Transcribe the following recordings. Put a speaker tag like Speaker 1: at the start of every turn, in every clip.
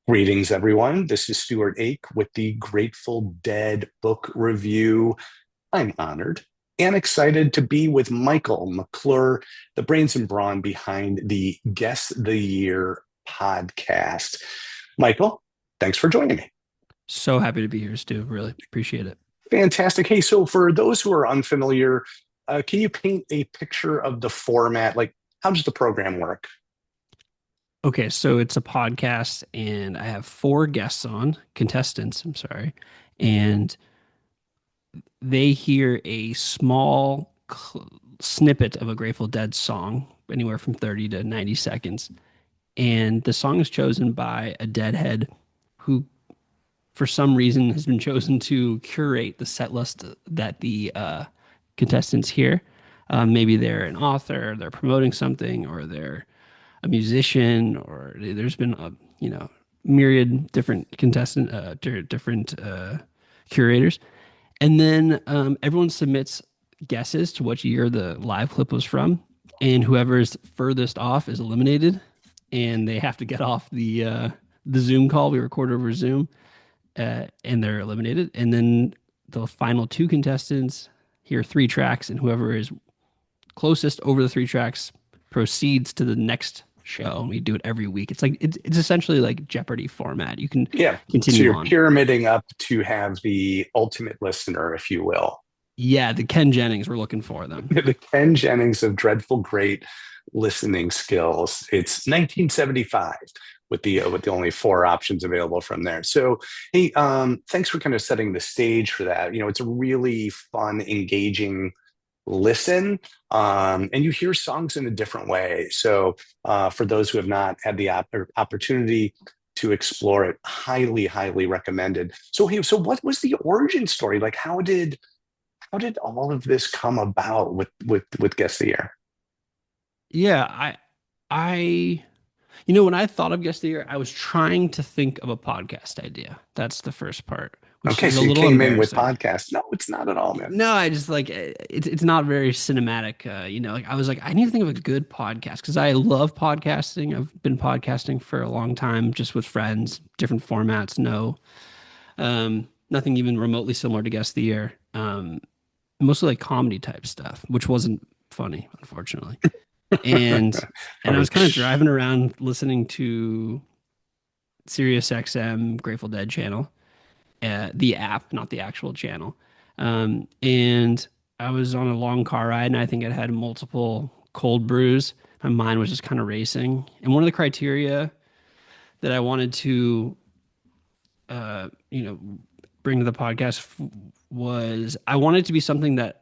Speaker 1: Greetings, everyone. This is Stuart Ake with the Grateful Dead book review. I'm honored and excited to be with Michael McClure, the brains and brawn behind the Guess the Year podcast. Michael, thanks for joining me.
Speaker 2: So happy to be here, Stu. Really appreciate it.
Speaker 1: Fantastic. Hey, so for those who are unfamiliar, can you paint a picture of the format? Like, how does the program work?
Speaker 2: Okay, so it's a podcast, and I have four guests on, contestants, I'm sorry, and they hear a small snippet of a Grateful Dead song, anywhere from 30 to 90 seconds. And the song is chosen by a Deadhead who, for some reason, has been chosen to curate the set list that the contestants hear. Maybe they're an author, they're promoting something, or they're a musician, or there's been a myriad different different curators, and then everyone submits guesses to which year the live clip was from, and whoever is furthest off is eliminated, and they have to get off the Zoom call we record over Zoom, and they're eliminated, and then the final two contestants hear three tracks, and whoever is closest over the three tracks proceeds to the next show. And we do it every week. It's essentially like Jeopardy format. You can
Speaker 1: Yeah. So
Speaker 2: continue
Speaker 1: you're
Speaker 2: on.
Speaker 1: pyramiding up to have the ultimate listener, if you will.
Speaker 2: Yeah, the Ken Jennings, we're looking for them.
Speaker 1: The Ken Jennings of dreadful great listening skills. It's 1975 with the only four options available from there. So, hey, thanks for kind of setting the stage for that. It's a really fun, engaging listen, and you hear songs in a different way. So, for those who have not had the opportunity to explore it, highly recommended. So, hey, so what was the origin story? Like, how did all of this come about with Guess the Year?
Speaker 2: Yeah, I when I thought of Guest of the Year, I was trying to think of a podcast idea. That's the first part, which
Speaker 1: Okay,
Speaker 2: is a
Speaker 1: so you
Speaker 2: little
Speaker 1: came in with
Speaker 2: embarrassing.
Speaker 1: podcast. No, it's not at all, man.
Speaker 2: No, I just like it's not very cinematic. Like I was like, I need to think of a good podcast because I love podcasting. I've been podcasting for a long time, just with friends, different formats. No, nothing even remotely similar to Guest of the Year. Mostly like comedy type stuff, which wasn't funny, unfortunately. And
Speaker 1: All
Speaker 2: I was
Speaker 1: right.
Speaker 2: kind of driving around listening to Sirius XM Grateful Dead channel, the app, not the actual channel. And I was on a long car ride, and I think I'd had multiple cold brews. My mind was just kind of racing. And one of the criteria that I wanted to, uh, you know, bring to the podcast was I wanted it to be something that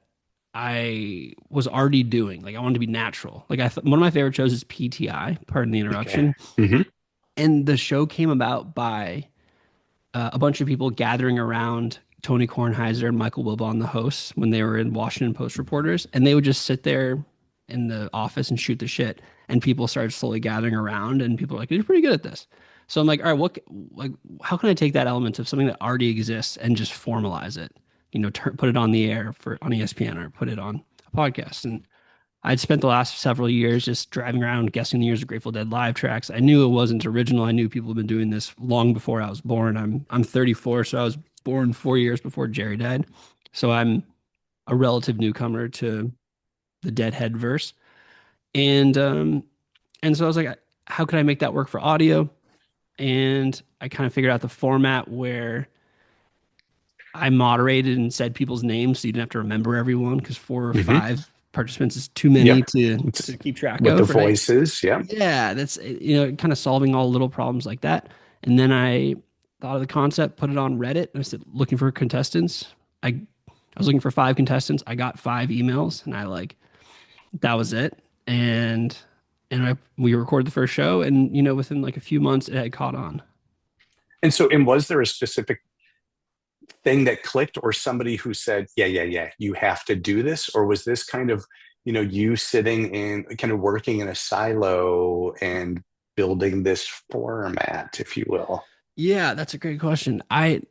Speaker 2: I was already doing. Like I wanted to be natural. One of my favorite shows is PTI. Pardon the
Speaker 1: Okay.
Speaker 2: interruption.
Speaker 1: Hmm.
Speaker 2: And the show came about by a bunch of people gathering around Tony Kornheiser and Michael Wilbon, the hosts, when they were in Washington Post reporters, and they would just sit there in the office and shoot the shit. And people started slowly gathering around, and people were like, "You're pretty good at this." So I'm like, "All right, like, how can I take that element of something that already exists and just formalize it? Put it on the air for on ESPN or put it on a podcast." And I'd spent the last several years just driving around guessing the years of Grateful Dead live tracks. I knew it wasn't original. I knew people had been doing this long before I was born. I'm 34, so I was born 4 years before Jerry died. So I'm a relative newcomer to the Deadhead verse. And so I was like, how could I make that work for audio? And I kind of figured out the format where I moderated and said people's names so you didn't have to remember everyone because four or
Speaker 1: Hmm.
Speaker 2: five participants is too many
Speaker 1: Yep.
Speaker 2: to
Speaker 1: It's
Speaker 2: keep track
Speaker 1: with the
Speaker 2: of, right?
Speaker 1: voices. Yeah.
Speaker 2: Yeah, that's kind of solving all little problems like that. And then I thought of the concept, put it on Reddit, and I said, looking for contestants. I was looking for five contestants. I got five emails, and that was it. We recorded the first show, and within like a few months, it had caught on.
Speaker 1: And was there a specific thing that clicked or somebody who said, yeah, you have to do this? Or was this kind of, you sitting in kind of working in a silo and building this format, if you will?
Speaker 2: Yeah, that's a great question. I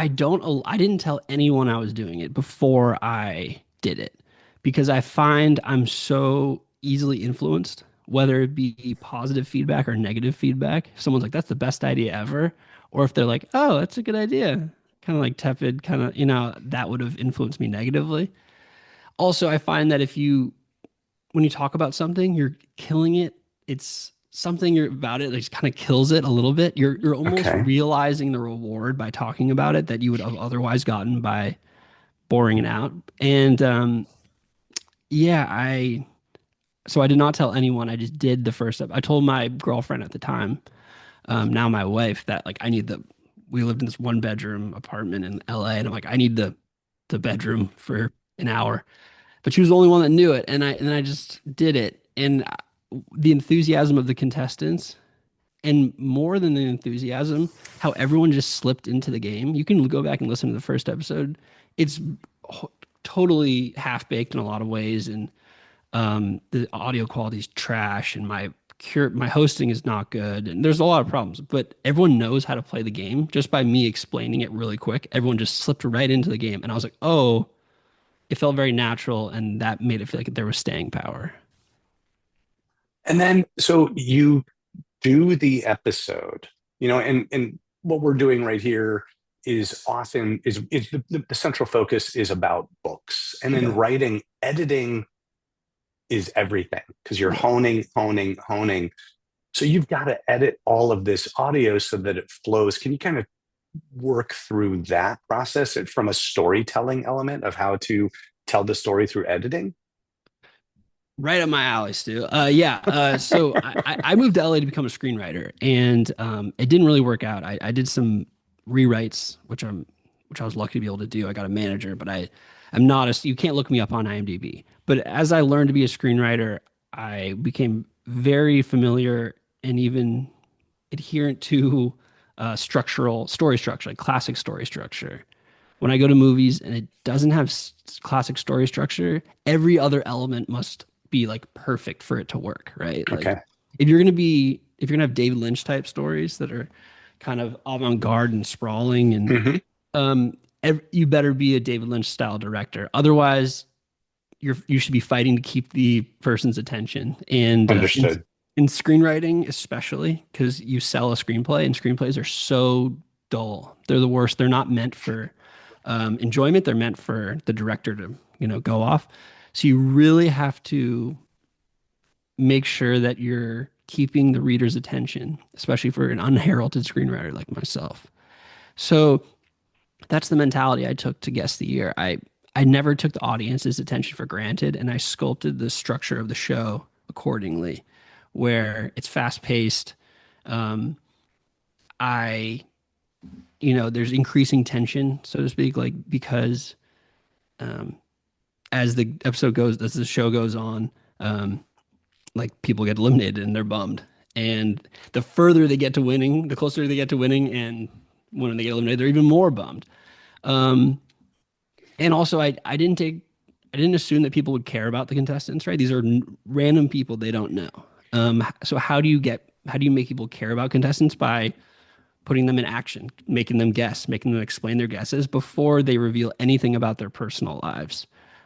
Speaker 2: didn't tell anyone I was doing it before I did it because I find I'm so easily influenced whether it be positive feedback or negative feedback. If someone's like, that's the best idea ever, or if they're like, oh, that's a good idea, kind of like tepid, kind of, that would have influenced me negatively. Also, I find that when you talk about something, you're killing it. It's something you're about it that just kind of kills it a little bit. You're almost
Speaker 1: Okay.
Speaker 2: realizing the reward by talking about it that you would have otherwise gotten by boring it out. And yeah, I did not tell anyone. I just did the first step. I told my girlfriend at the time, now my wife, that like we lived in this one bedroom apartment in LA, and I'm like, I need the bedroom for an hour. But she was the only one that knew it, and I just did it. And the enthusiasm of the contestants, and more than the enthusiasm, how everyone just slipped into the game. You can go back and listen to the first episode. It's totally half baked in a lot of ways, and the audio quality is trash, and my hosting is not good, and there's a lot of problems. But everyone knows how to play the game just by me explaining it really quick. Everyone just slipped right into the game, and I was like, oh, it felt very natural, and that made it feel like there was staying power.
Speaker 1: And then, so you do the episode, and what we're doing right here is often is the central focus is about books, and then
Speaker 2: Okay.
Speaker 1: writing, editing is everything because you're
Speaker 2: Right.
Speaker 1: honing, honing, honing. So you've got to edit all of this audio so that it flows. Can you kind of work through that process from a storytelling element of how to tell the story through editing?
Speaker 2: Right up my alley, Stu. Yeah. So I moved to LA to become a screenwriter, and it didn't really work out. I did some rewrites, which I was lucky to be able to do. I got a manager, but I'm not you can't look me up on IMDb. But as I learned to be a screenwriter, I became very familiar and even adherent to structural story structure, like classic story structure. When I go to movies and it doesn't have classic story structure, every other element must be like perfect for it to work, right? Like
Speaker 1: Okay.
Speaker 2: if you're gonna have David Lynch type stories that are kind of avant-garde and sprawling, and
Speaker 1: Hmm.
Speaker 2: you better be a David Lynch style director. Otherwise, you should be fighting to keep the person's attention. And
Speaker 1: Understood.
Speaker 2: in screenwriting, especially because you sell a screenplay, and screenplays are so dull. They're the worst. They're not meant for enjoyment. They're meant for the director to go off. So you really have to make sure that you're keeping the reader's attention, especially for an unheralded screenwriter like myself. So that's the mentality I took to Guess the Year. I never took the audience's attention for granted, and I sculpted the structure of the show accordingly, where it's fast paced. Um, I there's increasing tension, so to speak, like because um, as the show goes on, like people get eliminated and they're bummed, and the further they get to winning, the closer they get to winning, and when they get eliminated, they're even more bummed. Um, And also, I didn't assume that people would care about the contestants, right? These are random people they don't know. So how do you make people care about contestants by putting them in action, making them guess, making them explain their guesses before they reveal anything about their personal lives?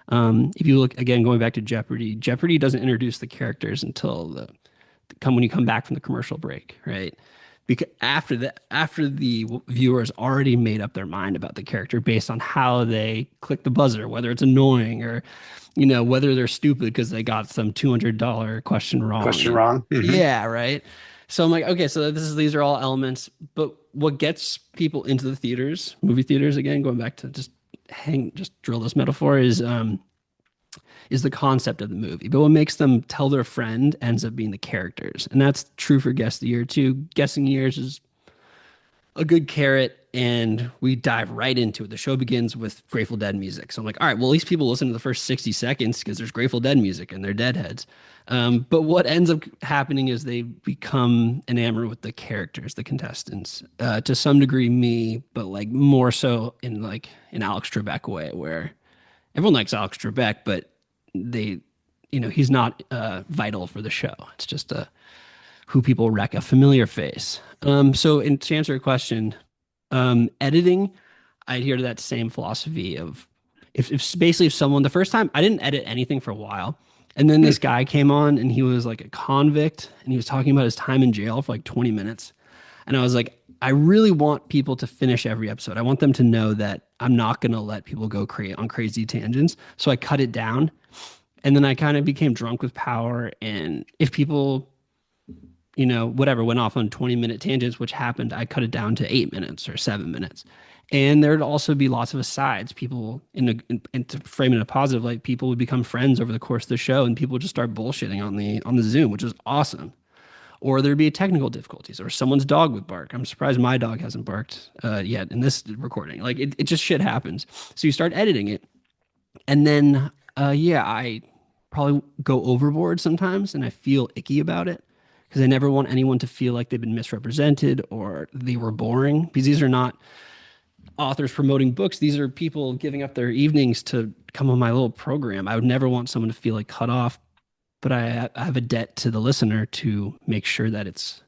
Speaker 2: If you look again, going back to Jeopardy, Jeopardy doesn't introduce the characters until when you come back from the commercial break, right? Because after the viewers already made up their mind about the character based on how they click the buzzer, whether it's annoying or whether they're stupid because they got some $200 question wrong.
Speaker 1: Question
Speaker 2: And
Speaker 1: wrong. Hmm.
Speaker 2: yeah, right. So I'm like, okay, so these are all elements, but what gets people into the theaters, movie theaters, again, going back to just drill this metaphor, is the concept of the movie. But what makes them tell their friend ends up being the characters. And that's true for Guess the Year too. Guessing Years is a good carrot, and we dive right into it. The show begins with Grateful Dead music. So I'm like, all right, well, at least people listen to the first 60 seconds because there's Grateful Dead music and they're Deadheads. But what ends up happening is they become enamored with the characters, the contestants, to some degree me, but like more so in like an Alex Trebek way, where everyone likes Alex Trebek, but they, he's not vital for the show. It's just who people wreck, a familiar face. To answer your question, editing, I adhere to that same philosophy of if basically if someone the first time I didn't edit anything for a while, And then
Speaker 1: Hmm.
Speaker 2: this guy came on and he was like a convict and he was talking about his time in jail for like 20 minutes. And I was like, I really want people to finish every episode. I want them to know that I'm not going to let people go on crazy tangents. So I cut it down. And then I kind of became drunk with power. And if people, whatever, went off on 20-minute tangents, which happened, I cut it down to 8 minutes or 7 minutes. And there'd also be lots of asides. People, in to frame it in a positive light, people would become friends over the course of the show, and people would just start bullshitting on the Zoom, which is awesome. Or there'd be technical difficulties, or someone's dog would bark. I'm surprised my dog hasn't barked yet in this recording. Like it just shit happens. So you start editing it, and then yeah, I probably go overboard sometimes, and I feel icky about it because I never want anyone to feel like they've been misrepresented or they were boring. Because these are not authors promoting books; these are people giving up their evenings to come on my little program. I would never want someone to feel like cut off, but I have a debt to the listener to make sure that it's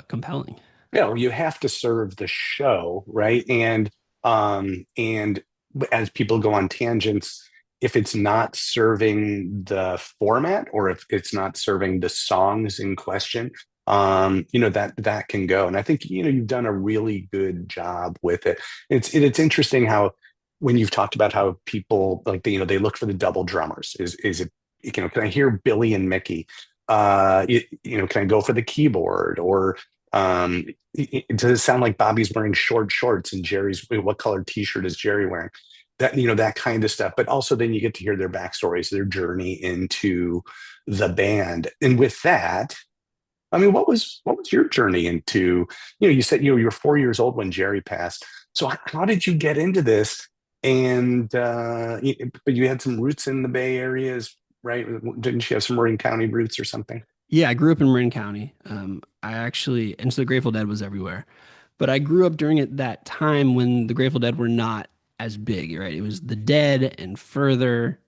Speaker 2: compelling.
Speaker 1: You have to serve the show, right? And as people go on tangents, if it's not serving the format or if it's not serving the songs in question, that can go. And I think you've done a really good job with it. It's interesting how when you've talked about how people like they look for the double drummers. Is it can I hear Billy and Mickey? Can I go for the keyboard or does it sound like Bobby's wearing short shorts and Jerry's what color t-shirt is Jerry wearing? That kind of stuff. But also then you get to hear their backstories, their journey into the band. And with that, I mean, what was your journey into, you said you were 4 years old when Jerry passed. So how did you get into this? And but you had some roots in the Bay Areas, right? Didn't you have some Marin County roots or something?
Speaker 2: Yeah, I grew up in Marin County. I actually, and so the Grateful Dead was everywhere. But I grew up during that time when the Grateful Dead were not as big, right? It was the Dead and Further,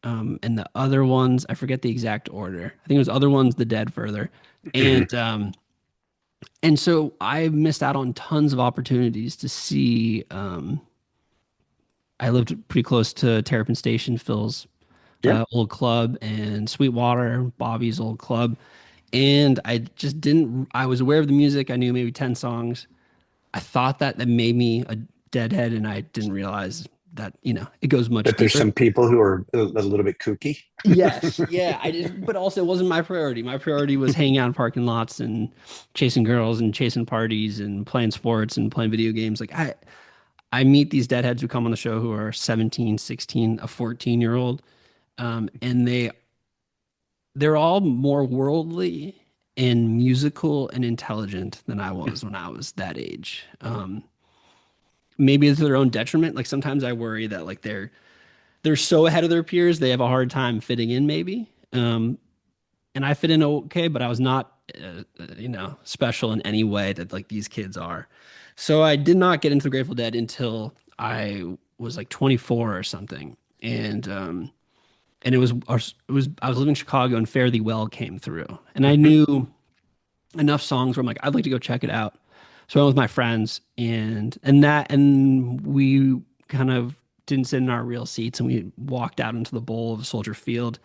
Speaker 2: and the other ones. I forget the exact order. I think it was other ones, the Dead, Further,
Speaker 1: Mhm.
Speaker 2: and so I missed out on tons of opportunities to see. I lived pretty close to Terrapin Station, Phil's
Speaker 1: Yeah.
Speaker 2: old club, and Sweetwater, Bobby's old club. And I just didn't, I was aware of the music. I knew maybe 10 songs. I thought that made me a deadhead, and I didn't realize that, it goes much
Speaker 1: But there's
Speaker 2: deeper.
Speaker 1: some people who are a little bit kooky.
Speaker 2: Yes, yeah, but also it wasn't my priority. My priority was hanging out in parking lots and chasing girls and chasing parties and playing sports and playing video games. Like I meet these deadheads who come on the show who are 17, 16, a 14-year-old, and they're all more worldly and musical and intelligent than I was when I was that age. Maybe it's to their own detriment. Like sometimes I worry that like they're so ahead of their peers, they have a hard time fitting in maybe. And I fit in okay, but I was not, special in any way that like these kids are. So I did not get into the Grateful Dead until I was like 24 or something. And it was I was living in Chicago and Fare Thee Well came through. And I
Speaker 1: Mhm.
Speaker 2: knew enough songs where I'm like, I'd like to go check it out. So I went with my friends and we kind of didn't sit in our real seats and we walked out into the bowl of Soldier Field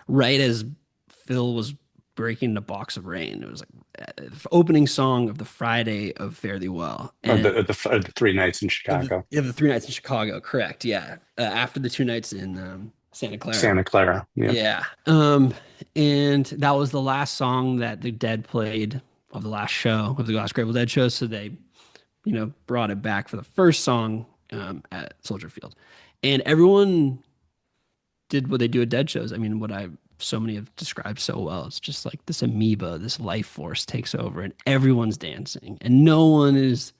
Speaker 2: right as Phil was breaking the box of rain. It was like opening song of the Friday of Fare Thee Well.
Speaker 1: Or
Speaker 2: And
Speaker 1: the 3 nights in Chicago,
Speaker 2: of the 3 nights in Chicago, correct. Yeah. After the 2 nights in Santa Clara.
Speaker 1: Santa Clara. Yeah.
Speaker 2: Yeah. And that was the last song that the Dead played of the last show, of the last Grateful Dead show. So they, brought it back for the first song at Soldier Field. And everyone did what they do at Dead shows. I mean, what I so many have described so well. It's just like this amoeba, this life force takes over, and everyone's dancing, and no one is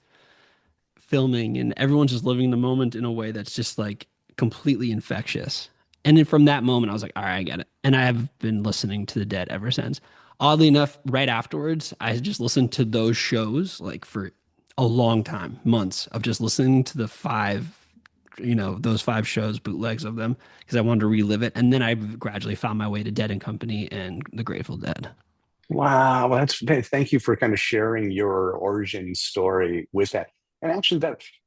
Speaker 2: filming, and everyone's just living the moment in a way that's just like completely infectious. And then from that moment, I was like, all right, I get it. And I have been listening to the Dead ever since. Oddly enough, right afterwards, I just listened to those shows like for a long time, months of just listening to those 5 shows, bootlegs of them, because I wanted to relive it. And then I gradually found my way to Dead and Company and The Grateful Dead.
Speaker 1: Wow. Well, thank you for kind of sharing your origin story with that. And actually,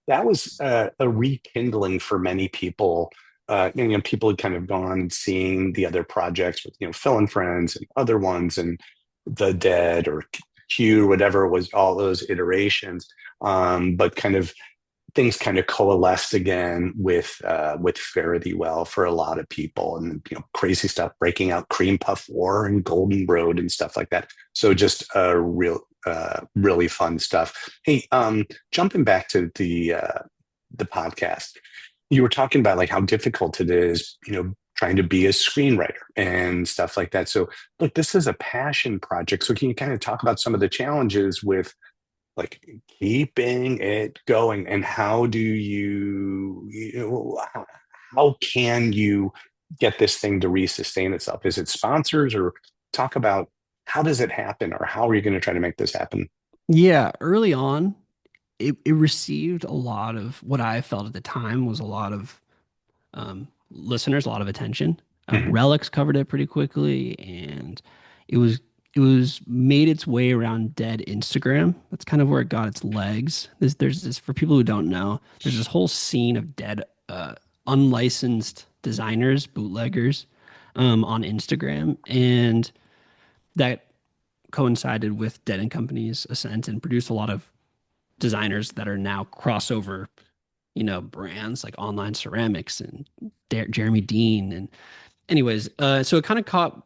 Speaker 1: that was a rekindling for many people people had kind of gone and seen the other projects with, Phil and Friends and other ones and The Dead or Q, whatever it was, all those iterations. But kind of things kind of coalesced again with Fare Thee Well for a lot of people, and crazy stuff breaking out, Cream Puff War and Golden Road and stuff like that. So just really fun stuff. Hey, jumping back to the podcast, you were talking about like how difficult it is, trying to be a screenwriter and stuff like that. So look, this is a passion project. So can you kind of talk about some of the challenges with like keeping it going, and how do how can you get this thing to resustain itself? Is it sponsors, or talk about how does it happen, or how are you going to try to make this happen?
Speaker 2: Yeah, early on, it received a lot of what I felt at the time was a lot of listeners, a lot of attention.
Speaker 1: Mhm.
Speaker 2: Relics covered it pretty quickly, and it was it was made its way around dead Instagram. That's kind of where it got its legs. There's this for people who don't know. There's this whole scene of dead, unlicensed designers, bootleggers, on Instagram, and that coincided with Dead and Company's ascent and produced a lot of designers that are now crossover, brands like Online Ceramics and Jeremy Dean. And anyways, so it kind of caught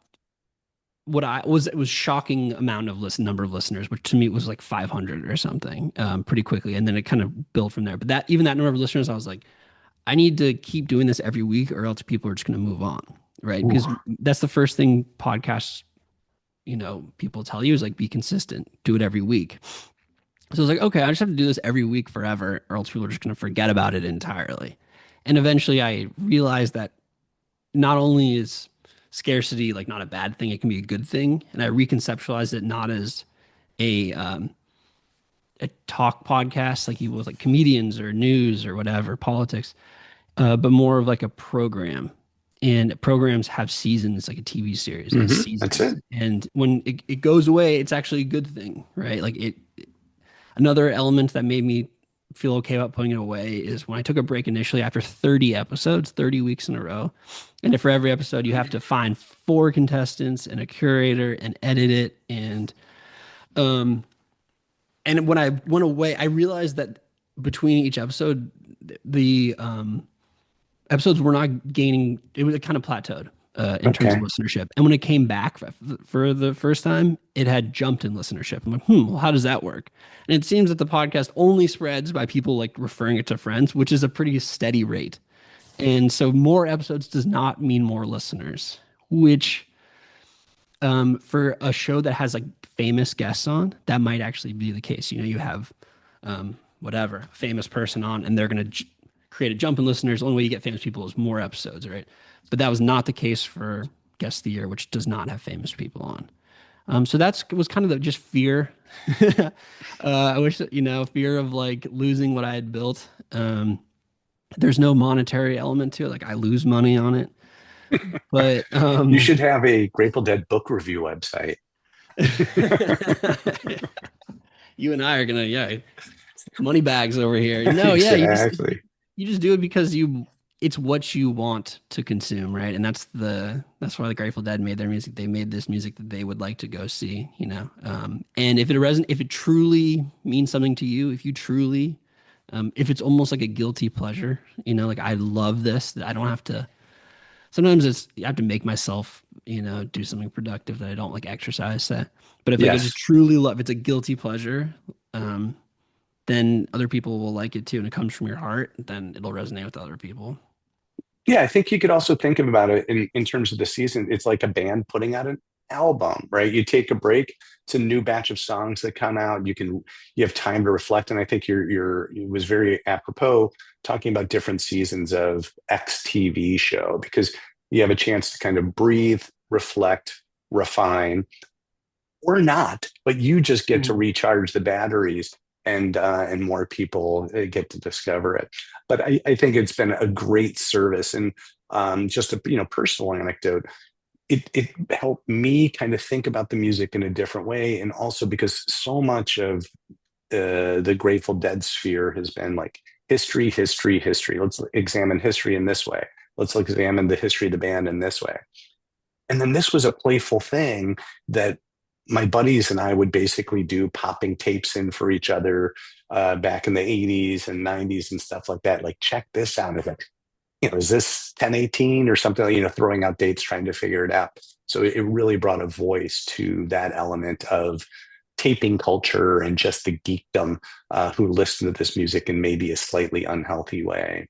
Speaker 2: what I was it was shocking amount of number of listeners, which to me was like 500 or something, pretty quickly, and then it kind of built from there. But that even that number of listeners, I was like, I need to keep doing this every week, or else people are just going to move on, right?
Speaker 1: Ooh.
Speaker 2: Because that's the first thing podcasts, people tell you is like be consistent, do it every week. So I was like, okay, I just have to do this every week forever, or else people are just going to forget about it entirely. And eventually, I realized that not only is scarcity like not a bad thing, it can be a good thing. And I reconceptualized it not as a talk podcast like you with like comedians or news or whatever, politics, but more of like a program. And programs have seasons, like a TV series has
Speaker 1: That's
Speaker 2: seasons.
Speaker 1: it.
Speaker 2: And when it goes away, it's actually a good thing, right? Like another element that made me feel okay about putting it away is when I took a break initially after 30 episodes, 30 weeks in a row. And for every episode, you have to find four contestants and a curator and edit it. Um, and when I went away, I realized that between each episode, the episodes were not gaining, it was kind of plateaued in terms of
Speaker 1: Okay.
Speaker 2: listenership. And when it came back for the first time, it had jumped in listenership. I'm like, well, how does that work? And it seems that the podcast only spreads by people like referring it to friends, which is a pretty steady rate. And so more episodes does not mean more listeners, which for a show that has like famous guests on, that might actually be the case. You have whatever, a famous person on, and they're going to create a jump in listeners. The only way you get famous people is more episodes, right? But that was not the case for Guest of the Year, which does not have famous people on. So that's was kind of just fear. I wish that, fear of like losing what I had built. There's no monetary element to it. Like I lose money on it, but
Speaker 1: You should have a Grateful Dead book review website.
Speaker 2: you and I are gonna, yeah, money bags over here. No, yeah,
Speaker 1: Exactly.
Speaker 2: you just do it because it's what you want to consume, right? And that's why the Grateful Dead made their music. They made this music that they would like to go see, And if it truly means something to you, if you truly, if it's almost like a guilty pleasure, like I love this, that I don't have to. Sometimes I have to make myself, do something productive that I don't like exercise that. But if like I just
Speaker 1: Yes.
Speaker 2: truly love, it's a guilty pleasure. Um, then other people will like it too, and it comes from your heart, then it'll resonate with other people.
Speaker 1: Yeah, I think you could also think about it in terms of the season. It's like a band putting out an album, right? You take a break, it's a new batch of songs that come out. You have time to reflect. And I think it was very apropos talking about different seasons of X TV show, because you have a chance to kind of breathe, reflect, refine, or not, but you just get to
Speaker 2: Mhm.
Speaker 1: recharge the batteries, and more people get to discover it. But I think it's been a great service, and just a personal anecdote. It helped me kind of think about the music in a different way, and also because so much of the Grateful Dead sphere has been like history, history, history. Let's examine history in this way. Let's examine the history of the band in this way. And then this was a playful thing that my buddies and I would basically do, popping tapes in for each other back in the 80s and 90s and stuff like that. Like, check this out. It's like, is this 1018 or something, throwing out dates, trying to figure it out. So it really brought a voice to that element of taping culture and just the geekdom who listen to this music in maybe a slightly unhealthy way.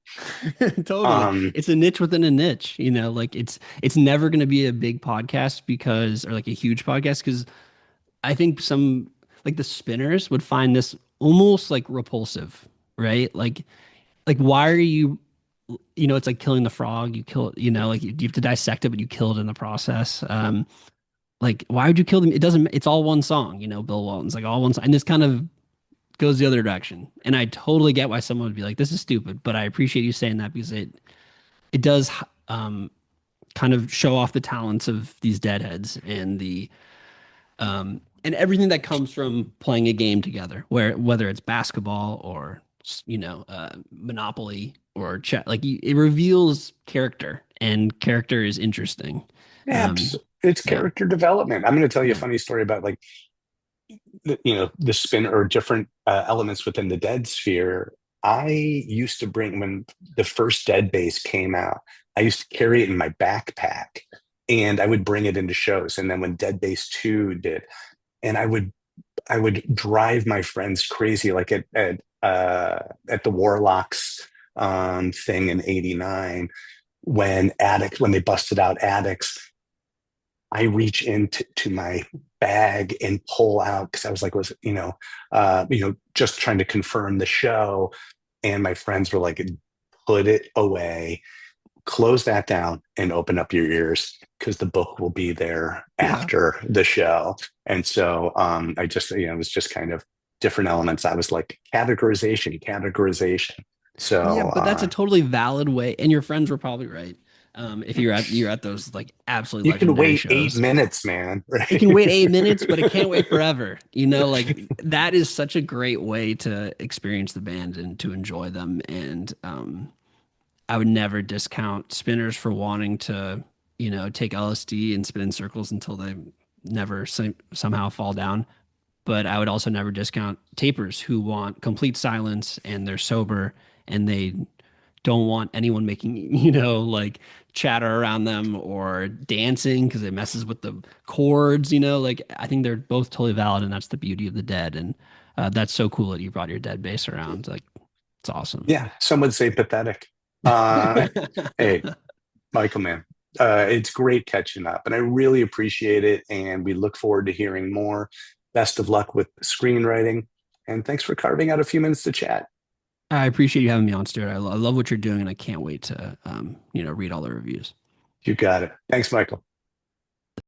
Speaker 2: Totally.
Speaker 1: Um,
Speaker 2: It's a niche within a niche, like it's never going to be a big podcast because or like a huge podcast because I think some like the spinners would find this almost like repulsive, right? Like why are you it's like killing the frog, you kill it, like you have to dissect it but you kill it in the process. Like why would you kill them? It doesn't it's all one song, Bill Walton's like all one song and this kind of goes the other direction. And I totally get why someone would be like, this is stupid, but I appreciate you saying that because it does kind of show off the talents of these deadheads and everything that comes from playing a game together, where whether it's basketball or Monopoly or chess, like it reveals character, and character is interesting.
Speaker 1: Apps,
Speaker 2: Um,
Speaker 1: it's
Speaker 2: yeah,
Speaker 1: character development. I'm going to tell you a
Speaker 2: yeah,
Speaker 1: funny story about like the spin or different elements within the dead sphere. I used to bring when the first dead bass came out, I used to carry it in my backpack and I would bring it into shows. And then when Dead Bass 2 did, and I would drive my friends crazy, like at the Warlocks thing in '89 when they busted out Addicts. I reach into my bag and pull out because I was like, just trying to confirm the show. And my friends were like, put it away, close that down, and open up your ears because the book will be there
Speaker 2: yeah.
Speaker 1: after the show. And so I just, it was just kind of different elements. I was like, categorization.
Speaker 2: Yeah,
Speaker 1: So
Speaker 2: but that's a totally valid way, and your friends were probably right. If you're at those like absolutely
Speaker 1: you can
Speaker 2: legendary
Speaker 1: wait 8
Speaker 2: shows,
Speaker 1: minutes, man.
Speaker 2: it
Speaker 1: Right?
Speaker 2: can wait 8 minutes, but it can't wait forever. Like that is such a great way to experience the band and to enjoy them. And I would never discount spinners for wanting to, take LSD and spin in circles until they never somehow fall down. But I would also never discount tapers who want complete silence and they're sober and they don't want anyone making, like chatter around them or dancing because it messes with the chords, like I think they're both totally valid and that's the beauty of the dead. And that's so cool that you brought your dead bass around. Like, it's awesome.
Speaker 1: Yeah, some would say pathetic. Uh, hey, Michael, man, it's great catching up, and I really appreciate it. And we look forward to hearing more. Best of luck with screenwriting, and thanks for carving out a few minutes to chat.
Speaker 2: I appreciate you having me on, Stuart. I love what you're doing and I can't wait to, read all the reviews.
Speaker 1: You got it. Thanks, Michael.